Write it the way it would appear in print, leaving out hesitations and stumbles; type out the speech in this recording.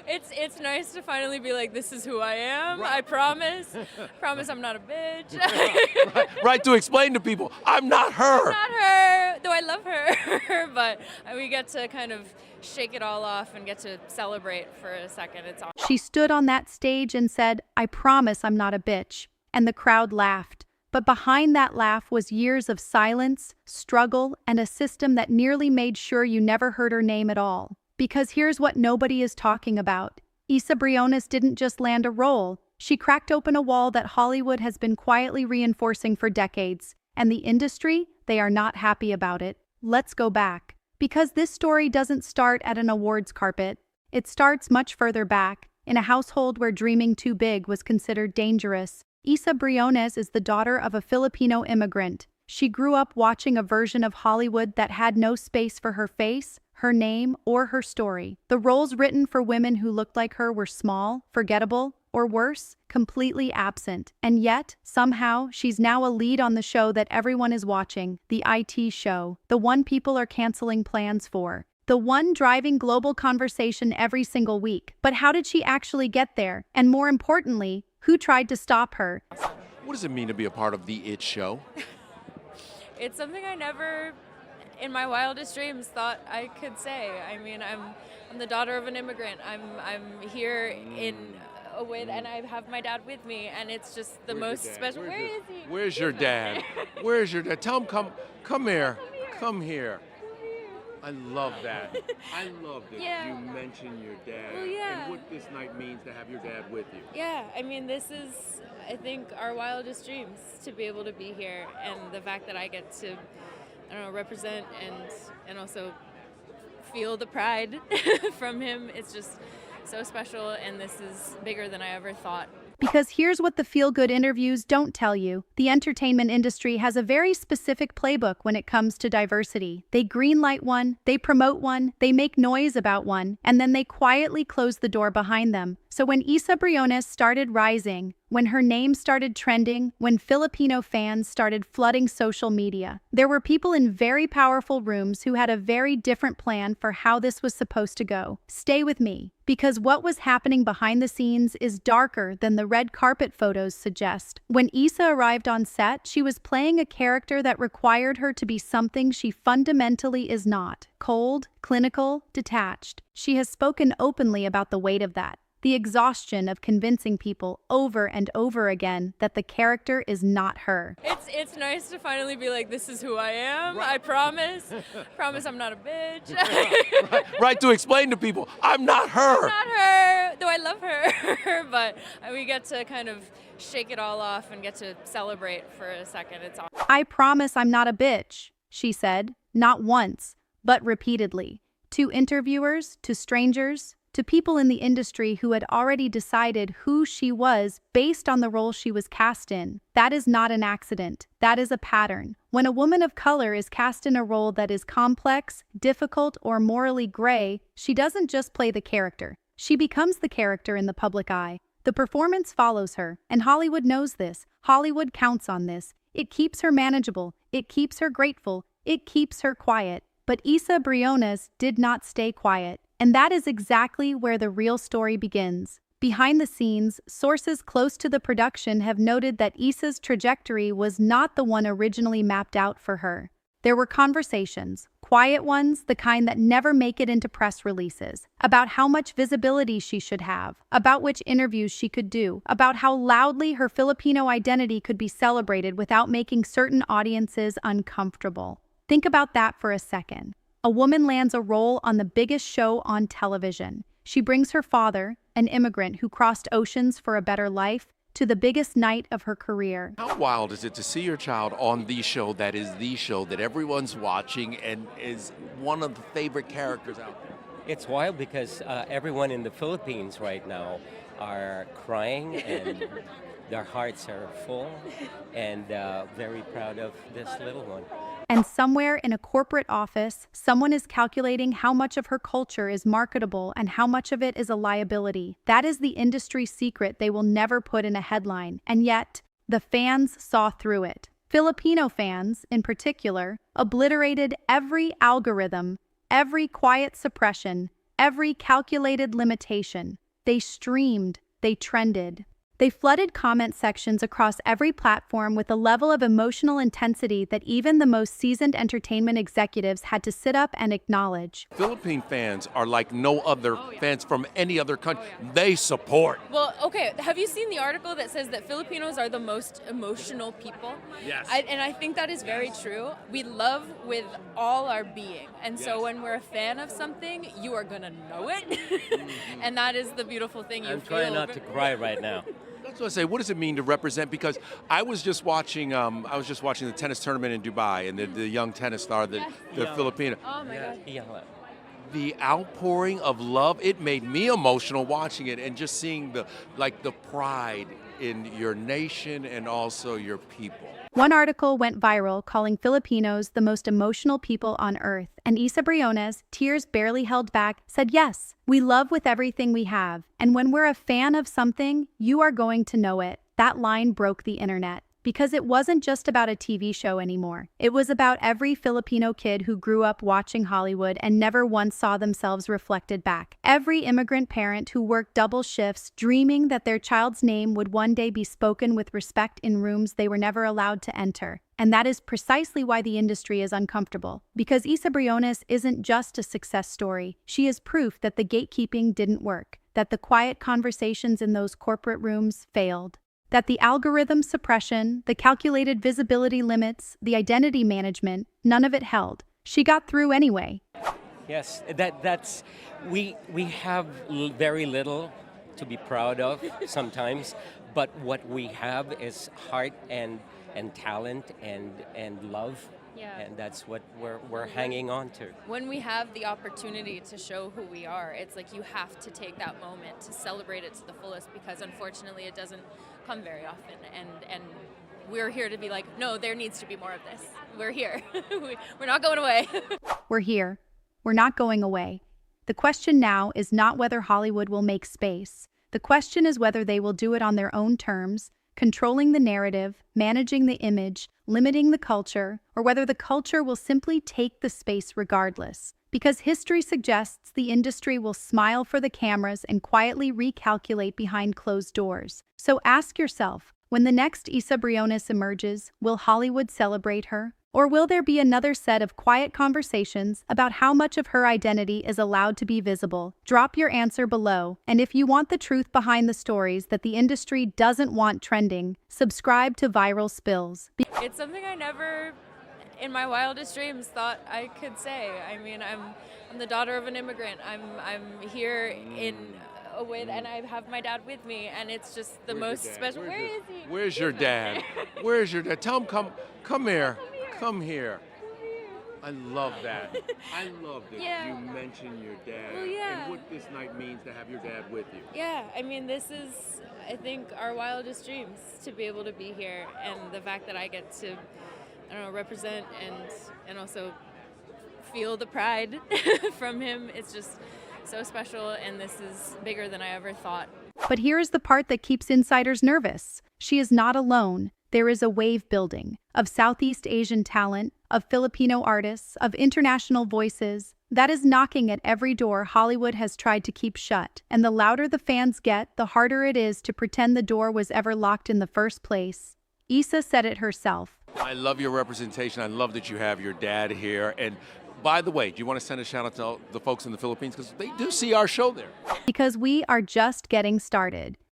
It's nice to finally be like, this is who I am. Right. I promise. Promise I'm not a bitch. Right, to explain to people, I'm not her. Not her, though I love her. But we get to kind of shake it all off and get to celebrate for a second. It's awesome. She stood on that stage and said, "I promise I'm not a bitch." And the crowd laughed. But behind that laugh was years of silence, struggle, and a system that nearly made sure you never heard her name at all. Because here's what nobody is talking about. Isa Briones didn't just land a role. She cracked open a wall that Hollywood has been quietly reinforcing for decades. And the industry, they are not happy about it. Let's go back. Because this story doesn't start at an awards carpet. It starts much further back, in a household where dreaming too big was considered dangerous. Isa Briones is the daughter of a Filipino immigrant. She grew up watching a version of Hollywood that had no space for her face, her name, or her story. The roles written for women who looked like her were small, forgettable, or worse, completely absent. And yet, somehow, she's now a lead on the show that everyone is watching, the IT show, the one people are canceling plans for. The one driving global conversation every single week. But how did she actually get there? And more importantly, who tried to stop her? What does it mean to be a part of the It Show? It's something I never, in my wildest dreams, thought I could say. I mean, I'm the daughter of an immigrant. I'm here in a way, and I have my dad with me, and it's just the most special. Where is he? Where's your dad? Where's your dad? Tell him come here. Come here. I love that. I love that you mention your dad and what this night means to have your dad with you. Yeah, I mean, this is, I think, our wildest dreams, to be able to be here, and the fact that I get to, I don't know, represent and also feel the pride from him. It's just so special, and this is bigger than I ever thought. Because here's what the feel-good interviews don't tell you. The entertainment industry has a very specific playbook when it comes to diversity. They greenlight one, they promote one, they make noise about one, and then they quietly close the door behind them. So when Isa Briones started rising, when her name started trending, when Filipino fans started flooding social media, there were people in very powerful rooms who had a very different plan for how this was supposed to go. Stay with me, because what was happening behind the scenes is darker than the red carpet photos suggest. When Isa arrived on set, she was playing a character that required her to be something she fundamentally is not: cold, clinical, detached. She has spoken openly about the weight of that. The exhaustion of convincing people over and over again that the character is not her. It's nice to finally be like, this is who I am. Right. I promise. Promise I'm not a bitch. Right, to explain to people, I'm not her. Not her, though I love her. But we get to kind of shake it all off and get to celebrate for a second. It's awesome. "I promise I'm not a bitch," she said, not once, but repeatedly. To interviewers, to strangers, to people in the industry who had already decided who she was based on the role she was cast in. That is not an accident. That is a pattern. When a woman of color is cast in a role that is complex, difficult, or morally gray, she doesn't just play the character. She becomes the character in the public eye. The performance follows her, and Hollywood knows this. Hollywood counts on this. It keeps her manageable. It keeps her grateful. It keeps her quiet. But Isa Briones did not stay quiet. And that is exactly where the real story begins. Behind the scenes, sources close to the production have noted that Isa's trajectory was not the one originally mapped out for her. There were conversations, quiet ones, the kind that never make it into press releases, about how much visibility she should have, about which interviews she could do, about how loudly her Filipino identity could be celebrated without making certain audiences uncomfortable. Think about that for a second. A woman lands a role on the biggest show on television. She brings her father, an immigrant who crossed oceans for a better life, to the biggest night of her career. How wild is it to see your child on the show that is the show that everyone's watching and is one of the favorite characters out there? It's wild because everyone in the Philippines right now are crying and their hearts are full and very proud of this little one. And somewhere in a corporate office, someone is calculating how much of her culture is marketable and how much of it is a liability. That is the industry secret they will never put in a headline. And yet, the fans saw through it. Filipino fans, in particular, obliterated every algorithm, every quiet suppression, every calculated limitation. They streamed, they trended. They flooded comment sections across every platform with a level of emotional intensity that even the most seasoned entertainment executives had to sit up and acknowledge. Philippine fans are like no other fans from any other country. They support. Well, okay, have you seen the article that says that Filipinos are the most emotional people? Yes. And I think that is very true. We love with all our being. And so when we're a fan of something, you are going to know it. And that is the beautiful thing you I'm feel. trying not to cry right now. That's what I say. What does it mean to represent? Because I was just watching the tennis tournament in Dubai, and the young tennis star, the Filipino. Oh my God. Yeah. The outpouring of love, it made me emotional watching it, and just seeing the pride in your nation and also your people. One article went viral calling Filipinos the most emotional people on earth, and Isa Briones, tears barely held back, said, "Yes, we love with everything we have, and when we're a fan of something, you are going to know it." That line broke the internet. Because it wasn't just about a TV show anymore. It was about every Filipino kid who grew up watching Hollywood and never once saw themselves reflected back. Every immigrant parent who worked double shifts dreaming that their child's name would one day be spoken with respect in rooms they were never allowed to enter. And that is precisely why the industry is uncomfortable. Because Isa Briones isn't just a success story. She is proof that the gatekeeping didn't work, that the quiet conversations in those corporate rooms failed. That the algorithm suppression, the calculated visibility limits, the identity management, none of it held. She got through anyway. Yes, we have very little to be proud of sometimes, but what we have is heart and talent and love. Yeah. And that's what we're hanging on to. When we have the opportunity to show who we are, it's like you have to take that moment to celebrate it to the fullest, because unfortunately it doesn't come very often. And we're here to be like, no, there needs to be more of this. We're here. We're not going away. We're here. We're not going away. The question now is not whether Hollywood will make space. The question is whether they will do it on their own terms, controlling the narrative, managing the image, limiting the culture, or whether the culture will simply take the space regardless. Because history suggests the industry will smile for the cameras and quietly recalculate behind closed doors. So ask yourself, when the next Isa Briones emerges, will Hollywood celebrate her? Or will there be another set of quiet conversations about how much of her identity is allowed to be visible? Drop your answer below, and if you want the truth behind the stories that the industry doesn't want trending, subscribe to ViralSpillz. It's something I never, in my wildest dreams, thought I could say. I mean, I'm the daughter of an immigrant. I'm here in a way, and I have my dad with me, and it's just the most special. Where is he? Where's your dad? Where's your dad? Tell him come here. Come here. I love that. I love that you mention your dad and what this night means to have your dad with you. Yeah, I mean, this is, I think, our wildest dreams, to be able to be here, and the fact that I get to, I don't know, represent and also feel the pride from him. It's just so special, and this is bigger than I ever thought. But here is the part that keeps insiders nervous. She is not alone. There is a wave building of Southeast Asian talent, of Filipino artists, of international voices that is knocking at every door Hollywood has tried to keep shut. And the louder the fans get, the harder it is to pretend the door was ever locked in the first place. Isa said it herself. I love your representation. I love that you have your dad here. And by the way, do you want to send a shout out to the folks in the Philippines? Because they do see our show there. Because we are just getting started.